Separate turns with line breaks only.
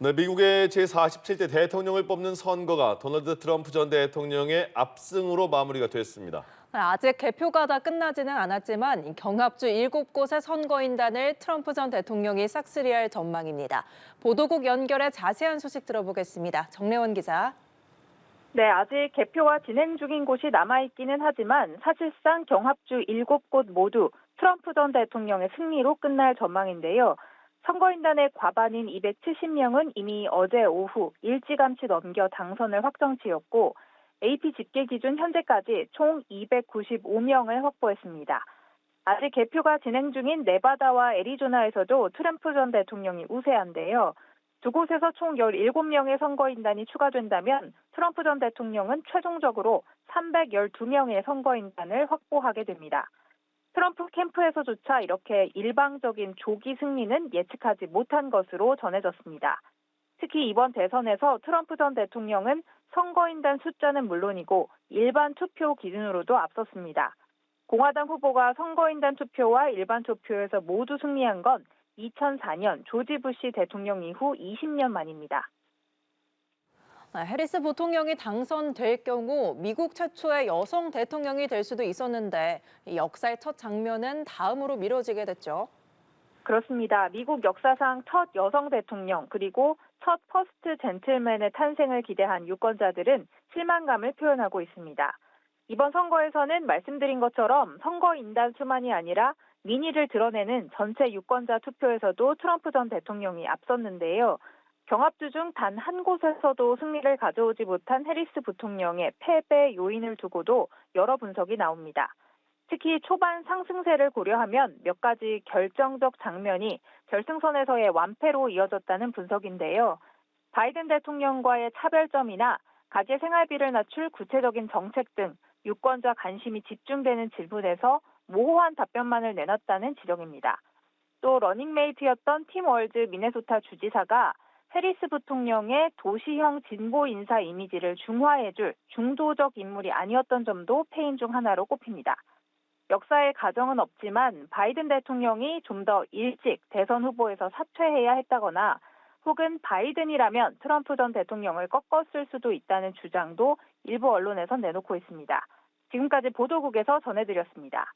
네, 미국의 제47대 대통령을 뽑는 선거가 도널드 트럼프 전 대통령의 압승으로 마무리가 됐습니다.
아직 개표가 다 끝나지는 않았지만 경합주 7곳의 선거인단을 트럼프 전 대통령이 싹쓸이할 전망입니다. 보도국 연결해 자세한 소식 들어보겠습니다. 정래원 기자.
네, 아직 개표가 진행 중인 곳이 남아있기는 하지만 사실상 경합주 7곳 모두 트럼프 전 대통령의 승리로 끝날 전망인데요. 선거인단의 과반인 270명은 이미 어제 오후 일찌감치 넘겨 당선을 확정지었고 AP 집계 기준 현재까지 총 295명을 확보했습니다. 아직 개표가 진행 중인 네바다와 애리조나에서도 트럼프 전 대통령이 우세한데요. 두 곳에서 총 17명의 선거인단이 추가된다면 트럼프 전 대통령은 최종적으로 312명의 선거인단을 확보하게 됩니다. 트럼프 캠프에서조차 이렇게 일방적인 조기 승리는 예측하지 못한 것으로 전해졌습니다. 특히 이번 대선에서 트럼프 전 대통령은 선거인단 숫자는 물론이고 일반 투표 기준으로도 앞섰습니다. 공화당 후보가 선거인단 투표와 일반 투표에서 모두 승리한 건 2004년 조지 부시 대통령 이후 20년 만입니다.
해리스 부통령이 당선될 경우 미국 최초의 여성 대통령이 될 수도 있었는데 역사의 첫 장면은 다음으로 미뤄지게 됐죠.
그렇습니다. 미국 역사상 첫 여성 대통령 그리고 첫 퍼스트 젠틀맨의 탄생을 기대한 유권자들은 실망감을 표현하고 있습니다. 이번 선거에서는 말씀드린 것처럼 선거인단 수만이 아니라 민의를 드러내는 전체 유권자 투표에서도 트럼프 전 대통령이 앞섰는데요. 경합주 중 단 한 곳에서도 승리를 가져오지 못한 해리스 부통령의 패배 요인을 두고도 여러 분석이 나옵니다. 특히 초반 상승세를 고려하면 몇 가지 결정적 장면이 결승선에서의 완패로 이어졌다는 분석인데요. 바이든 대통령과의 차별점이나 가계 생활비를 낮출 구체적인 정책 등 유권자 관심이 집중되는 질문에서 모호한 답변만을 내놨다는 지적입니다. 또 러닝메이트였던 팀 월즈 미네소타 주지사가 해리스 부통령의 도시형 진보 인사 이미지를 중화해줄 중도적 인물이 아니었던 점도 패인 중 하나로 꼽힙니다. 역사의 가정은 없지만 바이든 대통령이 좀 더 일찍 대선 후보에서 사퇴해야 했다거나 혹은 바이든이라면 트럼프 전 대통령을 꺾었을 수도 있다는 주장도 일부 언론에서 내놓고 있습니다. 지금까지 보도국에서 전해드렸습니다.